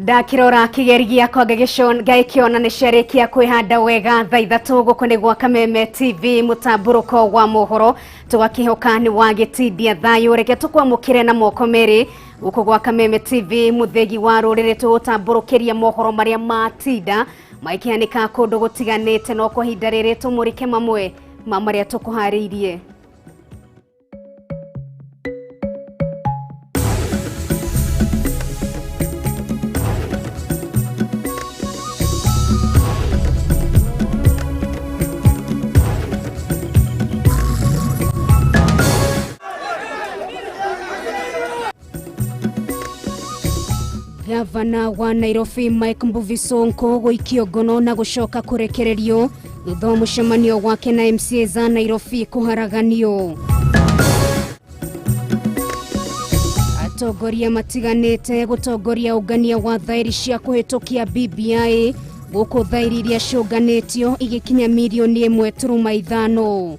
Ndakirora kigerigia kwa gagikiona ni sherekia kwihanda wega thaa 3 gukone gwa Kameme TV mutaburuko wa Mohoro tugakihoka ni wagitibia thayo reke tukwamukire na moko meri uko gwa Kameme TV muthegi wa rurire tutaburukiria mohoro maria matinda maikianika kundu gutiganite no kwa hinda riri tumurike mamwe maria tukuhariirie. Gavana wa Nairobi Mike Mbuvi Sonko guikio ngono na gucoka kurekererio thutha wa mucemanio wake na MCA za Nairobi kuharaganio. Atongoria matiganite gutongoria ugania wa thairi cia kuhitukia BBI guku thairi iria ciunganitio igikinya milioni 1.5.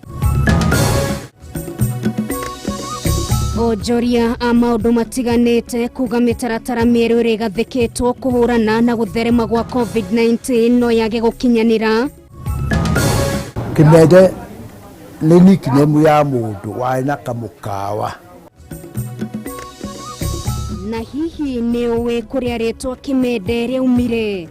Ojoria maundu matiganite kuga mitaratara mieru rigathikitwo kuhurana na gutherema gwa COVID-19 no yage gukinyanira. Kimede ni nickname ya mundu waina kamukawa. Na hihi ni uwe kuria ritwa Kimede riumire.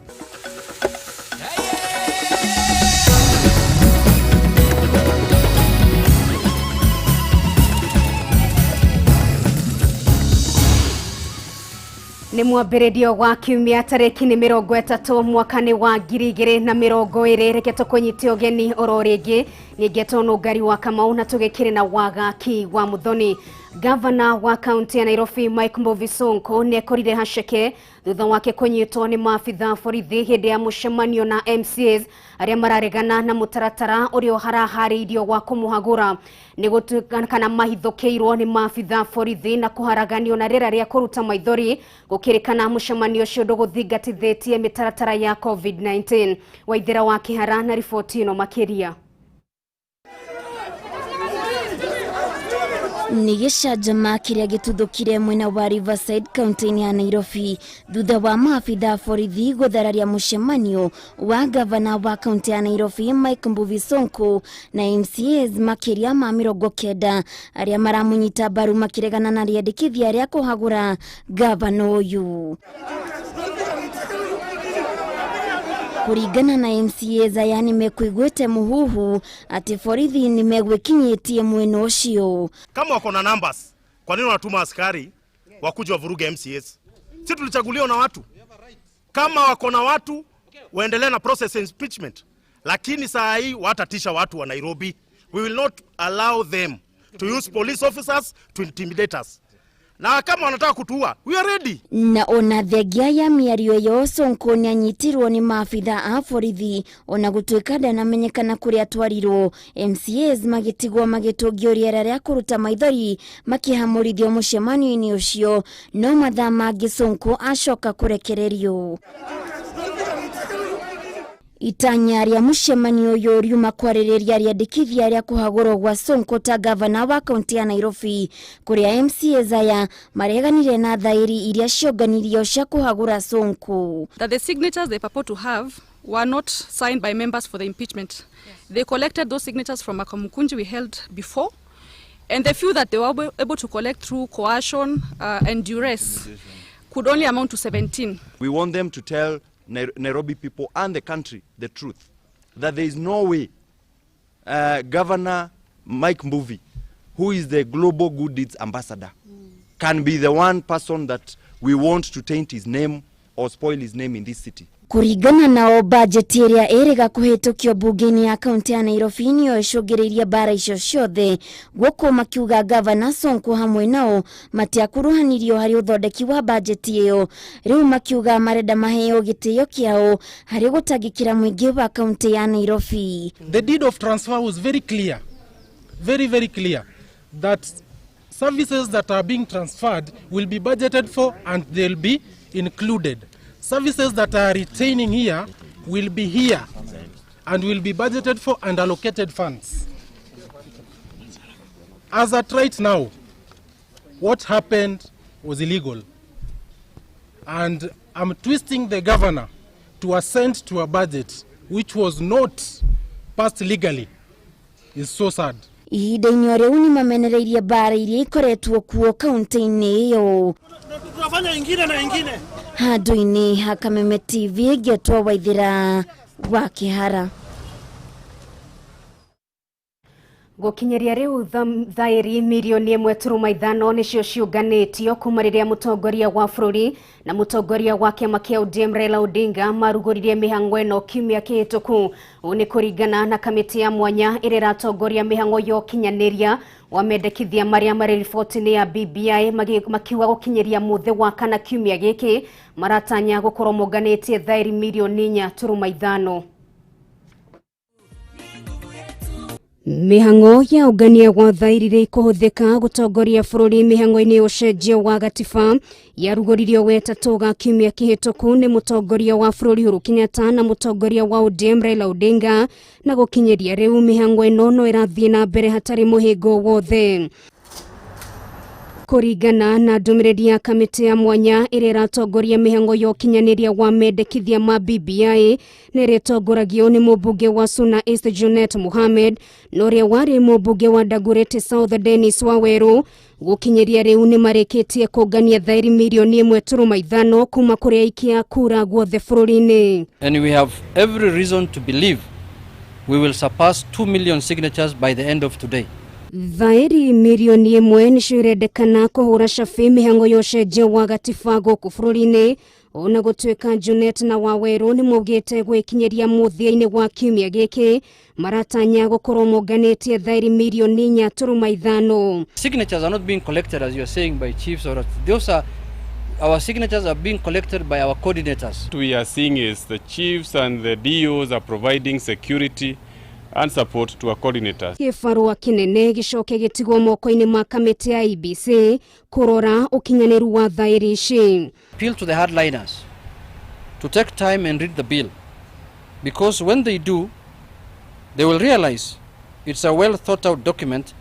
Ni mwambĩrĩrio wa kiumia tarĩki ni 30 mwakani wa 2020 reke tukunyite ũgeni oro rĩngĩ nĩngetwo Nungari wa Kamau na tũgĩkĩre na wagaki wa Muthoni. Gavana wa kaunti ya Nairobi Mike Mbuvi Sonko nekorire haceke thutha wake kunyitwo ni maabitha borithi hindi ya mucemanio na MCAs aria mararegana na mutaratara urio harahariirio wa kumuhagura ni gutukana mahithukiirwo ni maabitha borithi na kuharaganio na rĩera rĩa kuruta maithori gukirikana mucemanio ucio nduguthingatithitie mitaratara ya COVID-19. Waithira wa Kihara na riboti ino makiria. Nigishanjama kiria gituthukire mwena wa Riverside County ya Nairobi thutha wa maabitha borithi guthararia mucemanio wa gavana wa kaunti ya Nairobi Mike Mbuvi Sonko na MCAs makiria ma 90 aria maramunyita baru makiregana na riandikithia ria kuhagura gavana uyu. Kurigana na MCAs aya nimekuigwete muhuhu ati borithi nimegwikinyitie mwena ucio. Kama wako na numbers, kwa nini wanatuma askari wakuja wavuruge MCAs? Sisi tulichaguliwa na watu. Kama wako na watu waendelee na process impeachment. Lakini saa hii watatisha watu wa Nairobi. We will not allow them to use police officers to intimidate us. Na kama wanataka kutuua, we are ready. Na ona thegia ya miario yo Sonko ni anyitirwo ni maabitha a borithi ona gutuika ndanamenyekana kuria atwarirwo. MCAs magitigwo magitungio riera ria kuruta maithori makihamurithio mucemanio-ini ucio no mathaa mangi Sonko acoka kurekererio. Itanya ria mucemanio yo riuma kwarĩrĩria riandikithia ria kuhagurwo gwa Sonko ta gavana wa kaunti ya Nairobi kuria MCAs aya mareganire na thairi iria cionganirio cia kuhagura Sonko. That the signatures they purport to have were not signed by members for the impeachment. Yes. They collected those signatures from a Kamukunji we held before, and the few that they were able to collect through coercion and duress could only amount to 17. We want them to tell Nairobi people and the country the truth, that there is no way Governor Mike Mbuvi, who is the global good deeds ambassador, can be the one person that we want to taint his name or spoil his name in this city. Kurigana nao budget iria iriga kuhitukio bunge-ini ya kaunti ya Nairobi niyo icungiriria bara icio ciothe guku makiuga gavana Sonko hamwe nao matiakuruhanirio hari uthondeki wa budget iyo. Riu makiuga marenda maheo gitio kiao hari gutagikira mwingi wa kaunti ya Nairobi. The deed of transfer was very clear, very clear, that services that are being transferred will be budgeted for and they'll be included. Services that are retaining here will be here and will be budgeted for and allocated funds. As at right now, what happened was illegal. and I'm twisting the governor to assent to a budget which was not passed legally is so sad. Ihinda-inĩ rĩu nĩ mamenereirie bara iria ikoretwo kuo kaunti-inĩ ĩyo. Tunafanya ingine na ingine. Handũ-inĩ ha Kameme TV Getwa Waithira wa Kĩhara. Gukinyeria riu thairi milioni 1.5 nicio ciunganitio kuma riria mutongoria wa bururi na mutongoria wa kiama kia ODM Raila Odinga marugoririe mihango eno kiumia kihituku. Ni kuringana na kamiti ya mwanya ira iratongoria mihango yo kinyaniria wamendekithia maria mari riboti-ini ya BBI makiuga gukinyeria muthe wa kana kiumia giki maratanya gukorwo monganitie thairi milioni 4.5. Mihango ya ugania gwa thairi ikuhuthika gutongoria bururi mihango-ini ucenjio wa gatiba yarugoririo wetatu ga kiumia kihituku ni mutongoria wa bururi Uhuru Kenyatta na mutongoria wa ODM Raila Odinga na gukinyeria riu mihango ino no irathie na mbere hatari muhingo wothe. Kuringana na ndumiriri ya kamiti ya mwanya ira iratongoria mihango yo kinyaniria wa mendekithia ma BBI niritongoragio ni mubunge wa Suna East Junet Mohamed noria wari mubunge wa Dagoretti South Dennis Waweru. Gukinyeria riu ni marikitie kugania thairi milioni 1.5 kuma kuri aikia kura guothe bururi-ini. And we have every reason to believe we will surpass 2 million signatures by the end of today. Thairi milioni 1 nicio irendekana kuhura cabi mihango yo cenjio wa gatiba guku bururi-ini. Ona gutwika Junet na Waweru ni mugite gwikinyeria muthia-ini wa kiumia giki maratanya gukorwo monganitie thairi milioni 4.5. Signatures are not being collected as you are saying by chiefs or those are our signatures are being collected by our coordinators. What we are seeing is the chiefs and the DOs are providing security and support to our coordinators. Kifarua kinene gicoke gitigwo moko-ini ma kamiti ya IEBC kurora ukinyaniru wa thairi ici. Appeal to the hardliners to take time and read the bill, because when they do, they will realize it's a well thought out document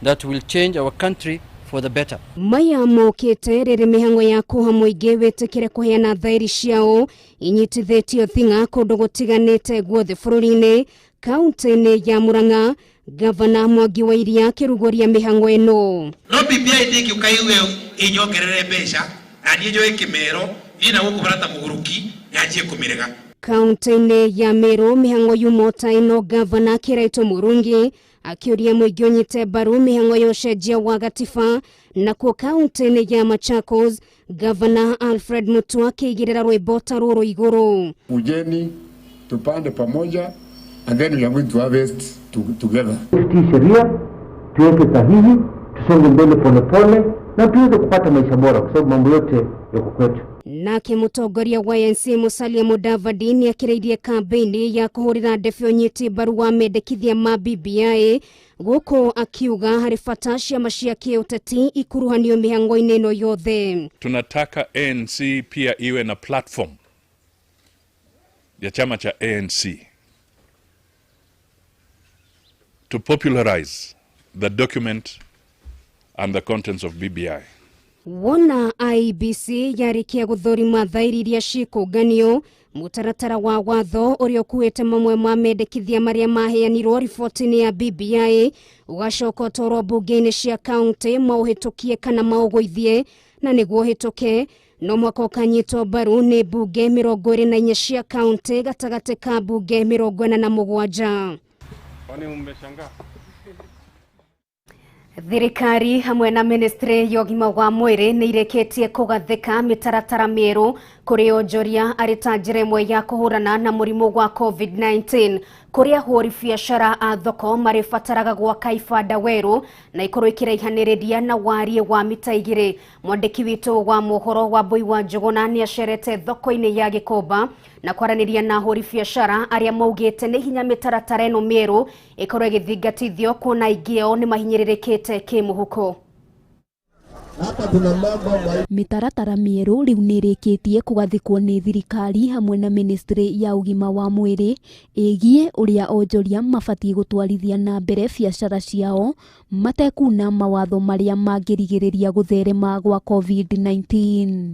that will change our country for the better. Maya mokite riri mihango ya kuha muingi witikire kuheana thairi ciao inyitithetio thinga kundu gutiganite guothe bururi-ini. Kaunti-ini ya Murang'a Gavana Mwangi wa Iria kirugoria mihango eno. No BBI ndiki ukaiwe inyongerere mbeca ani njoe kimero ina gukubarata muguruki yanjie kumirega. Kaunti-ini ya Meru mihango yumota ino Gavana Kiraito Murungi akiuria muingi unyite baru mihango yo cenjia wa gatiba. Na kwa kaunti-ini ya Machakos Gavana Alfred Mutua akigirira rwimbo ruru iguru. Ujeni tupande pamoja and then we are going to harvest together. Sheria tuweke sahihi, tusonge mbele polepole na tuweze kupata maisha bora kwa sababu mambo yote yako kwetu. Nake mutongoria wa ANC Musalia Mudavadi ni akireirie kampeni ya kuhurira ndebeo nyiti baru wa mendekithia ma BBI guko akiuga hari bata ciama cia kiuteti ikuruhanio mihango-ini ino yothe. Tunataka ANC pia iwe na platform ya chama cha ANC to popularize the document and the contents of BBI. Wona IEBC yarikia guthurima thairi iria cikunganio mutaratara wa watho uria ukuite mamwe ma mendekithia maria maheanirwo riboti-ini ya BBI ugacoka utwarwo bunge-ini cia kaunti mauhitukie kana maugwithie na niguo hituke no mwaka ukanyitwo baru ni bunge 24 cia kaunti gatagati ka bunge 47. Kwani umeshangaa? Thirikari hamwe na ministry ya ũgima wa mwĩrĩ nĩ ireketie kugathika mitaratara mieru kuri onjoria arita njĩra ĩmwe ya kũhũrana na mũrimũ wa COVID-19 kuria hũri biacara a thoko maribataraga gwaka ibanda weru na ikorwo ikiraihanĩrĩria na warie wa mita 2. Mwandĩki witũ wa mohoro wa Boi wa Njuguna nĩ acerete thoko-inĩ ya Gĩkomba na kwaranĩria na hũri biacara aria maugĩte nĩ hinya mitaratara ĩno mieru ikorwo igĩthingatithio kuona aingĩ ao nĩ mahinyĩrĩrĩkĩte kĩmũhuko. Mitaratara mieru riu nirikitie kugathikwo ni thirikari hamwe na ministry ya ugima wa mwiri igie uria onjoria mabatie gutwarithia na mbere biacara ciao matekuna mawatho maria mangirigiriria gutherema gwa COVID-19.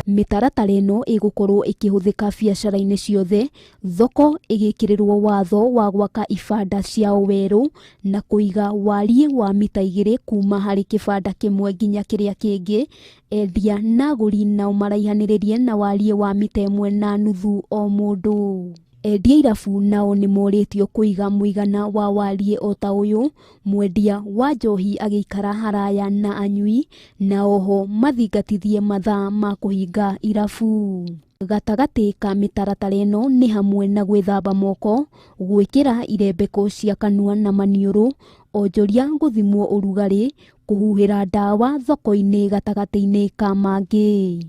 Mĩtaratara ĩno ĩgũkorwo ĩkĩhũthĩka biacara-inĩ ciothe, thoko ĩgĩkĩrĩrwo watho wa gwaka ibanda ciao werũ na kũiga wariĩ wa mita 2 kuma harĩ kĩbanda kĩmwe nginya kĩrĩa kĩngĩ, endia na agũri nao maraihanĩrĩrie na wariĩ wa mita 1.5 o mũndũ. Endia irabu nao nĩ morĩtio kũiga mũigana wa wariĩ o ta ũyũ, mwendia wa njohi agĩikara haraya na anyui, na oho mathingatithie mathaa ma kũhinga irabu. Gatagatĩ ka mĩtaratara ĩno nĩ hamwe na gwĩthamba moko, gwĩkĩra irembeko cia kanua na maniũrũ, onjoria gũthimwo ũrugarĩ, kũhuhĩra ndawa thoko-inĩ gatagatĩ-inĩ ka mangĩ.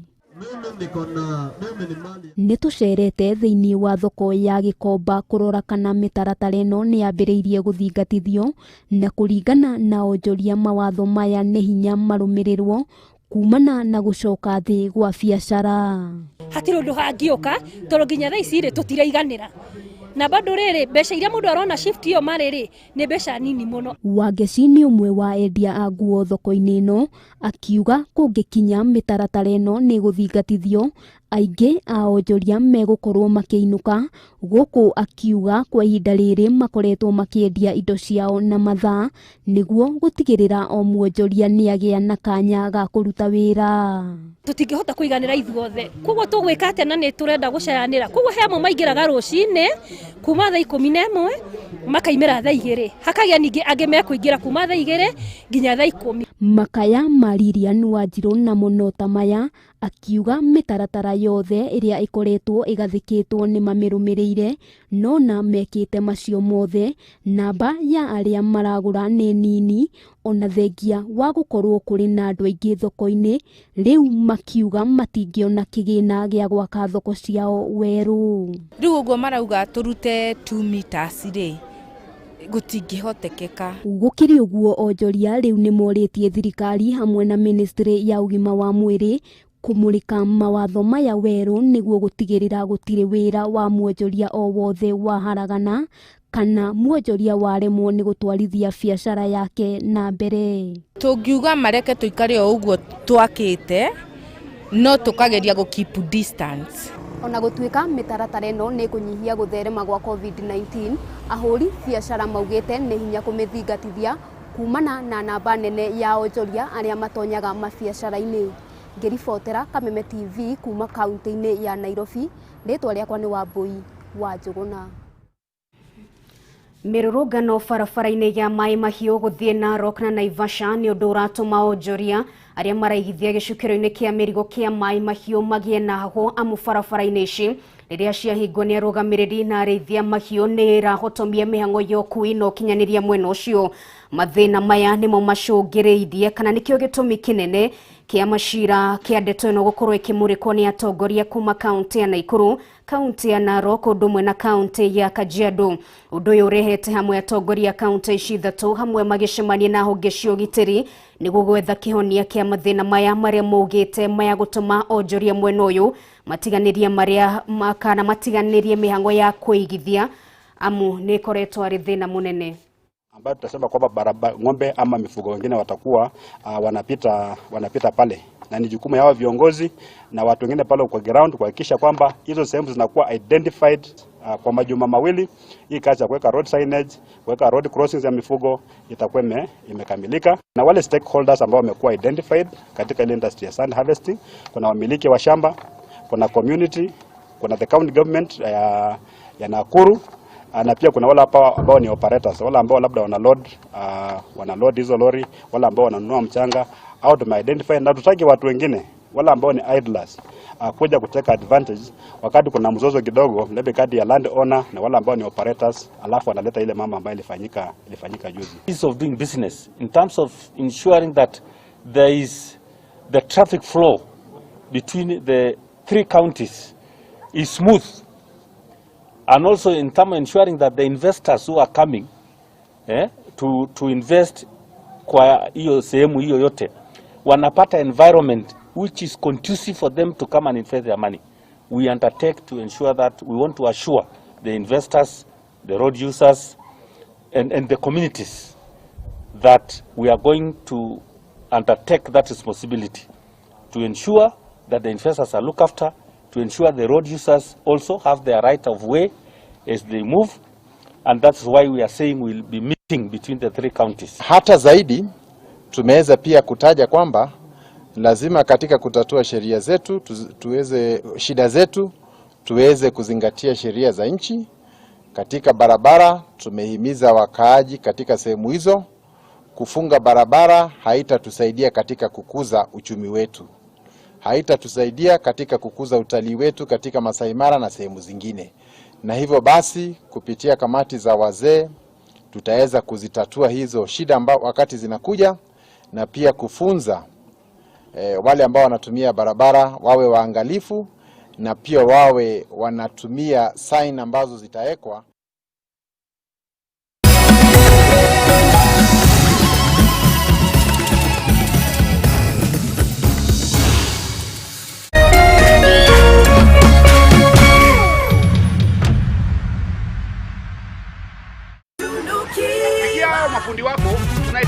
Nĩ tũcerete thĩinĩ wa thoko ya Gĩkomba kũrora kana mĩtaratara ĩno nĩ yambĩrĩirie gũthingatithio, na kũringana na onjoria mawatho maya nĩ hinya marũmĩrĩrwo kumana na gũcoka thĩ gwa biacara. Hatirĩ ũndũ hangĩũka tondũ nginya thaa ici tũtiraiganĩra. Na bado rĩrĩ mbeca iria mũndũ arona shift iyo marĩrĩ nĩ mbeca nini mũno. Wangeci nĩ ũmwe wa endia a nguo thoko-inĩ ĩno, akiuga kũngĩkinya mĩtaratara ĩno nĩ gũthingatithio, aingĩ a onjoria megũkorwo makĩinũka, gũkũ akiuga kwa ihinda rĩrĩ makoretwo makĩendia indo ciao na mathaa, nĩguo gũtigĩrĩra o mwonjoria nĩ agĩa na kanya ga kũruta wĩra. Tũtingĩhota kũiganĩra ithuothe, koguo tũgwĩka atĩa na nĩ tũrenda gũcayanĩra, koguo he amwe maingĩraga rũcinĩ kuma thaa 11 makaimĩra thaa 2, hakagĩa ningĩ angĩ mekũingĩra kuma thaa 2 nginya thaa 10. Makaya ma Lilian Wanjirũ na Mũnota Maya akiuga mĩtaratara yothe ĩrĩa ĩkoretwo ĩgathĩkĩtwo nĩ mamĩrũmĩrĩire, no na mekĩte macio mothe, namba ya arĩa maragũra nĩ nini, ona thengia wa gũkorwo kũrĩ na andũ aingĩ thoko-inĩ, rĩu makiuga matingĩona kĩgĩna gĩa gwaka thoko ciao werũ. Rĩu ũguo marauga tũrute 2 meters rĩ, gũtingĩhotekeka. Gũkĩrĩ ũguo onjoria rĩu nĩ morĩtie thirikari hamwe na ministry ya ũgima wa mwĩrĩ kũmũrĩka mawatho maya werũ nĩguo gũtigĩrĩra gũtirĩ wĩra wa mwonjoria o wothe waharagana, kana mwonjoria waremwo nĩ gũtwarithia biacara yake na mbere. Tũngiuga mareke tũikare o ũguo twakĩte, no tũkageria gũ keep distance. Ona gũtuĩka mĩtaratara ĩno nĩ kũnyihia gũtherema gwa COVID-19, ahũri biacara maugĩte nĩ hinya kũmĩthingatithia kumana na namba nene ya onjoria arĩa matonyaga mabiacara-inĩ. Ngĩribotera Kameme TV kuma kaunti-inĩ ya Nairobi, rĩtwa rĩakwa nĩ Wambui wa Njũgũna. Mĩrũrũngano barabara-inĩ ya Mai Mahiũ gũthiĩ Narok na Naivasha nĩ ũndũ ũratũma onjoria arĩa maraigithia gĩcukĩro-inĩ kĩa mĩrigo kĩa Mai Mahiũ magĩe na hahu amu barabara-inĩ ici rĩrĩa ciahingwo nĩ arũgamĩrĩri na arĩithia mahiũ nĩ ĩrahotomia mĩhang'o ya ũkui na ũkinyanĩria mwena ũcio. Mathĩna maya nĩmo macũngĩrĩirie kana nĩkĩo gĩtũmi kĩnene kĩa macira kĩa ndeto ĩno gũkorwo ĩkĩmũrĩkwo nĩ atongoria kuma kaunti ya Naikuru, kaunti ya Narok ũndũ ũmwe na kaunti ya Kajiado. Ũndũ ũyũ ũrehete hamwe atongoria kaunti ici ithatũ hamwe magĩcemania na honge cia ũgitĩri nĩguo gwetha kĩhonia kĩa mathĩna maya marĩa maugĩte maya gũtũma onjoria mwena ũyũ matiganĩrie matiganĩrie mĩhang'o ya kũigithia amu nĩ ĩkoretwo arĩ thĩna mũnene. Ambayo tutasema kwamba ng'ombe ama mifugo wengine watakuwa wanapita pale, na ni jukumu yao viongozi na watu wengine pale kwa ground kuhakikisha kwamba hizo sehemu zinakuwa identified kwa majuma mawili. Hii kazi ya kuweka road signage, kuweka road crossings ya mifugo itakuwa imekamilika, na wale stakeholders ambao wamekuwa identified katika ile industry ya sand harvesting, kuna wamiliki wa shamba, kuna community, kuna the county government ya Nakuru, na pia kuna wale ambao ni operators, wale ambao labda wana load hizo lori, wale ambao wananunua mchanga, au tumeidentify na tutaki watu wengine wale ambao ni idlers kuja kuteka advantage wakati kuna mzozo kidogo labda kati ya land owner na wale ambao ni operators, alafu analeta ile mambo ambayo ilifanyika juzi. Piece of doing business in terms of ensuring that there is the traffic flow between the 3 counties is smooth. And also in terms of ensuring that the investors who are coming to invest kwa hiyo sehemu hiyo yote wanapata environment which is conducive for them to come and invest their money. We undertake to ensure that we want to assure the investors, the road users and the communities that we are going to undertake that responsibility to ensure that the investors are looked after, to ensure the road users also have their right of way as they move, and that's why we are saying we'll be meeting between the 3 counties. Hata zaidi tumeweza pia kutaja kwamba lazima katika kutatua sheria zetu shida zetu tuweze kuzingatia sheria za nchi. Katika barabara tumehimiza wakaaji katika sehemu hizo kufunga barabara haitatusaidia katika kukuza uchumi wetu. Haitatusaidia katika kukuza utalii wetu katika Masai Mara na sehemu zingine. Na hivyo basi kupitia kamati za wazee tutaweza kuzitatua hizo shida wakati zinakuja, na pia kufunza wale ambao wanatumia barabara wawe waangalifu, na pia wawe wanatumia sign ambazo zitawekwa